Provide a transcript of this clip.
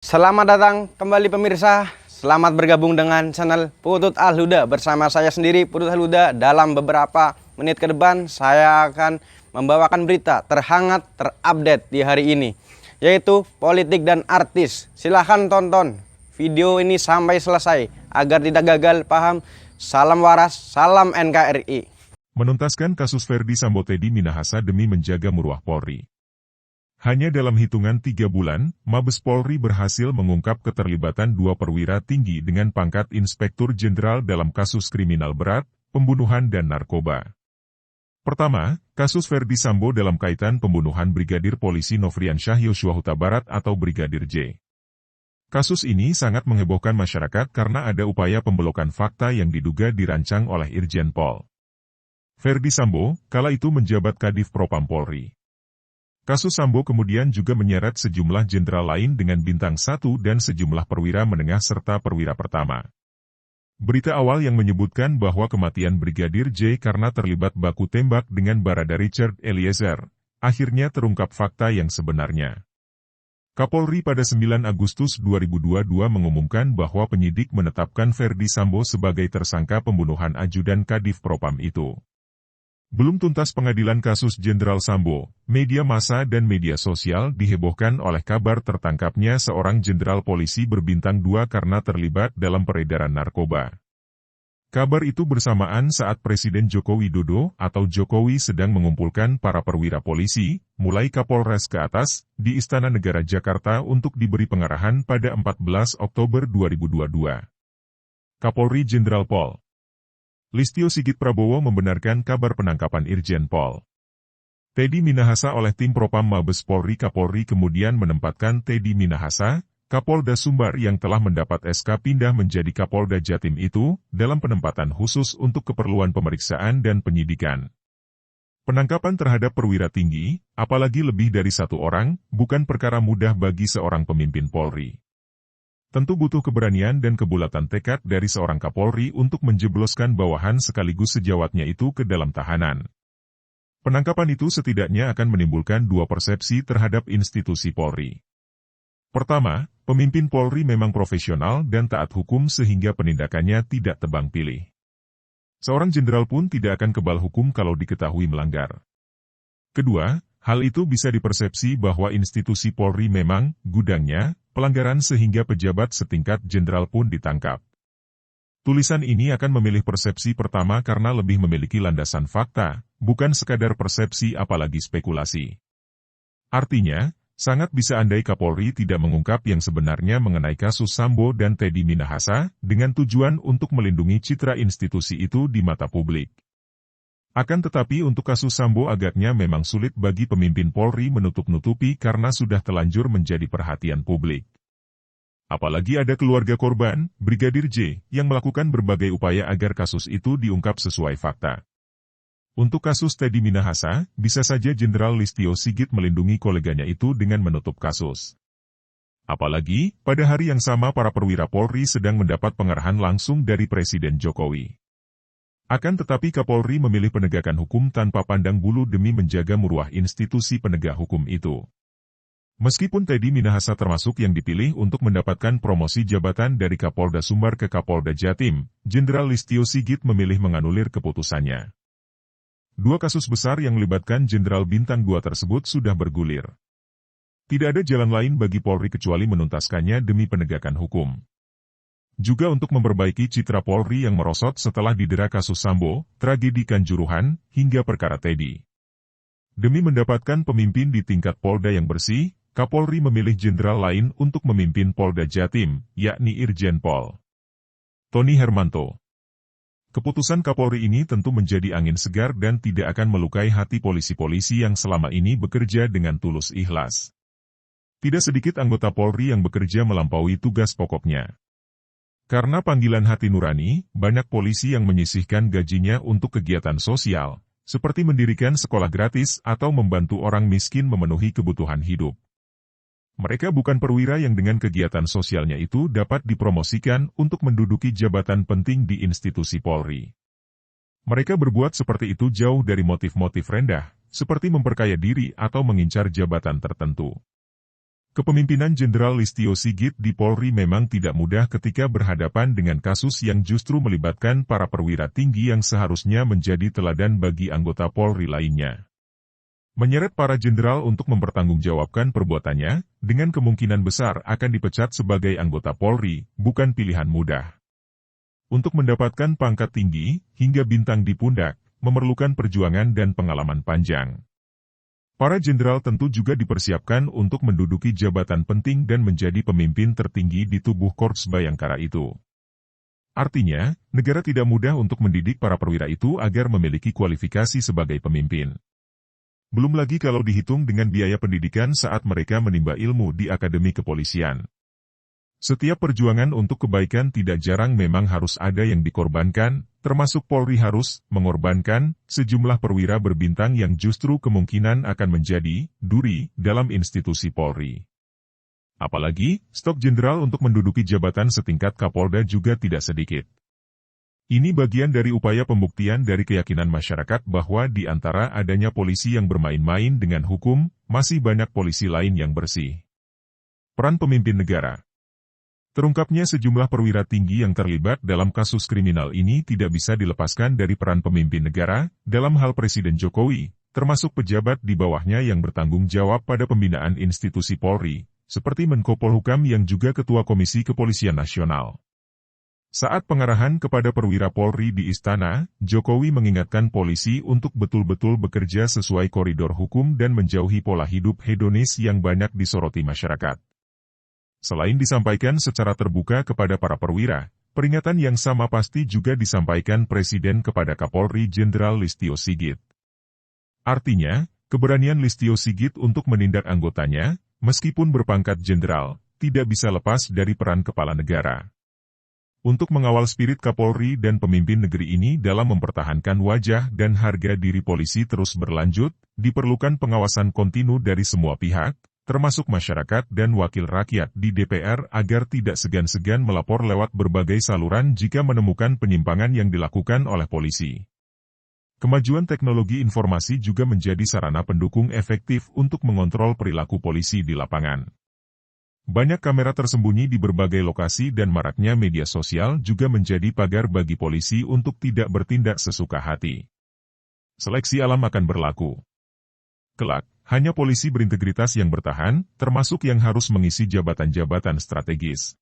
Selamat datang kembali pemirsa. Selamat bergabung dengan channel Putut Al-Huda. Bersama saya sendiri Putut Al-Huda. Dalam beberapa menit ke depan saya akan membawakan berita terhangat terupdate di hari ini, yaitu politik dan artis. Silahkan tonton video ini sampai selesai agar tidak gagal paham. Salam waras, salam NKRI. Menuntaskan kasus Ferdy Sambo Teddy Minahasa demi menjaga marwah Polri. Hanya dalam hitungan 3 bulan, Mabes Polri berhasil mengungkap keterlibatan 2 perwira tinggi dengan pangkat Inspektur Jenderal dalam kasus kriminal berat, pembunuhan dan narkoba. Pertama, kasus Ferdy Sambo dalam kaitan pembunuhan Brigadir Polisi Nofriansyah Yosua Huta Barat atau Brigadir J. Kasus ini sangat menghebohkan masyarakat karena ada upaya pembelokan fakta yang diduga dirancang oleh Irjen Pol Ferdy Sambo, kala itu menjabat Kadif Propam Polri. Kasus Sambo kemudian juga menyeret sejumlah jenderal lain dengan bintang 1 dan sejumlah perwira menengah serta perwira pertama. Berita awal yang menyebutkan bahwa kematian Brigadir J karena terlibat baku tembak dengan Barada Richard Eliezer, akhirnya terungkap fakta yang sebenarnya. Kapolri pada 9 Agustus 2022 mengumumkan bahwa penyidik menetapkan Ferdy Sambo sebagai tersangka pembunuhan ajudan Kadif Propam itu. Belum tuntas pengadilan kasus Jenderal Sambo, media massa dan media sosial dihebohkan oleh kabar tertangkapnya seorang jenderal polisi berbintang 2 karena terlibat dalam peredaran narkoba. Kabar itu bersamaan saat Presiden Joko Widodo atau Jokowi sedang mengumpulkan para perwira polisi, mulai Kapolres ke atas, di Istana Negara Jakarta untuk diberi pengarahan pada 14 Oktober 2022. Kapolri Jenderal Pol Listio Sigit Prabowo membenarkan kabar penangkapan Irjen Pol Teddy Minahasa oleh tim Propam Mabes Polri. Kapolri kemudian menempatkan Teddy Minahasa, Kapolda Sumbar yang telah mendapat SK pindah menjadi Kapolda Jatim itu, dalam penempatan khusus untuk keperluan pemeriksaan dan penyidikan. Penangkapan terhadap perwira tinggi, apalagi lebih dari 1 orang, bukan perkara mudah bagi seorang pemimpin Polri. Tentu butuh keberanian dan kebulatan tekad dari seorang Kapolri untuk menjebloskan bawahan sekaligus sejawatnya itu ke dalam tahanan. Penangkapan itu setidaknya akan menimbulkan 2 persepsi terhadap institusi Polri. Pertama, pemimpin Polri memang profesional dan taat hukum sehingga penindakannya tidak tebang pilih. Seorang jenderal pun tidak akan kebal hukum kalau diketahui melanggar. Kedua, hal itu bisa dipersepsi bahwa institusi Polri memang gudangnya pelanggaran sehingga pejabat setingkat jenderal pun ditangkap. Tulisan ini akan memilih persepsi pertama karena lebih memiliki landasan fakta, bukan sekadar persepsi apalagi spekulasi. Artinya, sangat bisa andai Kapolri tidak mengungkap yang sebenarnya mengenai kasus Sambo dan Teddy Minahasa, dengan tujuan untuk melindungi citra institusi itu di mata publik. Akan tetapi untuk kasus Sambo agaknya memang sulit bagi pemimpin Polri menutup-nutupi karena sudah telanjur menjadi perhatian publik. Apalagi ada keluarga korban, Brigadir J, yang melakukan berbagai upaya agar kasus itu diungkap sesuai fakta. Untuk kasus Teddy Minahasa, bisa saja Jenderal Listio Sigit melindungi koleganya itu dengan menutup kasus. Apalagi, pada hari yang sama para perwira Polri sedang mendapat pengarahan langsung dari Presiden Jokowi. Akan tetapi Kapolri memilih penegakan hukum tanpa pandang bulu demi menjaga marwah institusi penegak hukum itu. Meskipun Teddy Minahasa termasuk yang dipilih untuk mendapatkan promosi jabatan dari Kapolda Sumbar ke Kapolda Jatim, Jenderal Listio Sigit memilih menganulir keputusannya. 2 kasus besar yang melibatkan Jenderal Bintang 2 tersebut sudah bergulir. Tidak ada jalan lain bagi Polri kecuali menuntaskannya demi penegakan hukum. Juga untuk memperbaiki citra Polri yang merosot setelah didera kasus Sambo, tragedi Kanjuruhan, hingga perkara Teddy. Demi mendapatkan pemimpin di tingkat Polda yang bersih, Kapolri memilih jenderal lain untuk memimpin Polda Jatim, yakni Irjen Pol Tony Hermanto. Keputusan Kapolri ini tentu menjadi angin segar dan tidak akan melukai hati polisi-polisi yang selama ini bekerja dengan tulus ikhlas. Tidak sedikit anggota Polri yang bekerja melampaui tugas pokoknya. Karena panggilan hati nurani, banyak polisi yang menyisihkan gajinya untuk kegiatan sosial, seperti mendirikan sekolah gratis atau membantu orang miskin memenuhi kebutuhan hidup. Mereka bukan perwira yang dengan kegiatan sosialnya itu dapat dipromosikan untuk menduduki jabatan penting di institusi Polri. Mereka berbuat seperti itu jauh dari motif-motif rendah, seperti memperkaya diri atau mengincar jabatan tertentu. Kepemimpinan Jenderal Listio Sigit di Polri memang tidak mudah ketika berhadapan dengan kasus yang justru melibatkan para perwira tinggi yang seharusnya menjadi teladan bagi anggota Polri lainnya. Menyeret para jenderal untuk mempertanggungjawabkan perbuatannya, dengan kemungkinan besar akan dipecat sebagai anggota Polri, bukan pilihan mudah. Untuk mendapatkan pangkat tinggi, hingga bintang di pundak, memerlukan perjuangan dan pengalaman panjang. Para jenderal tentu juga dipersiapkan untuk menduduki jabatan penting dan menjadi pemimpin tertinggi di tubuh Korps Bayangkara itu. Artinya, negara tidak mudah untuk mendidik para perwira itu agar memiliki kualifikasi sebagai pemimpin. Belum lagi kalau dihitung dengan biaya pendidikan saat mereka menimba ilmu di Akademi Kepolisian. Setiap perjuangan untuk kebaikan tidak jarang memang harus ada yang dikorbankan, termasuk Polri harus mengorbankan sejumlah perwira berbintang yang justru kemungkinan akan menjadi duri dalam institusi Polri. Apalagi, stok jenderal untuk menduduki jabatan setingkat Kapolda juga tidak sedikit. Ini bagian dari upaya pembuktian dari keyakinan masyarakat bahwa di antara adanya polisi yang bermain-main dengan hukum, masih banyak polisi lain yang bersih. Peran pemimpin negara. Terungkapnya sejumlah perwira tinggi yang terlibat dalam kasus kriminal ini tidak bisa dilepaskan dari peran pemimpin negara, dalam hal Presiden Jokowi, termasuk pejabat di bawahnya yang bertanggung jawab pada pembinaan institusi Polri, seperti Menko Polhukam yang juga Ketua Komisi Kepolisian Nasional. Saat pengarahan kepada perwira Polri di Istana, Jokowi mengingatkan polisi untuk betul-betul bekerja sesuai koridor hukum dan menjauhi pola hidup hedonis yang banyak disoroti masyarakat. Selain disampaikan secara terbuka kepada para perwira, peringatan yang sama pasti juga disampaikan Presiden kepada Kapolri Jenderal Listio Sigit. Artinya, keberanian Listio Sigit untuk menindak anggotanya, meskipun berpangkat jenderal, tidak bisa lepas dari peran kepala negara. Untuk mengawal spirit Kapolri dan pemimpin negeri ini dalam mempertahankan wajah dan harga diri polisi terus berlanjut, diperlukan pengawasan kontinu dari semua pihak, termasuk masyarakat dan wakil rakyat di DPR agar tidak segan-segan melapor lewat berbagai saluran jika menemukan penyimpangan yang dilakukan oleh polisi. Kemajuan teknologi informasi juga menjadi sarana pendukung efektif untuk mengontrol perilaku polisi di lapangan. Banyak kamera tersembunyi di berbagai lokasi dan maraknya media sosial juga menjadi pagar bagi polisi untuk tidak bertindak sesuka hati. Seleksi alam akan berlaku. Kelak, hanya polisi berintegritas yang bertahan, termasuk yang harus mengisi jabatan-jabatan strategis.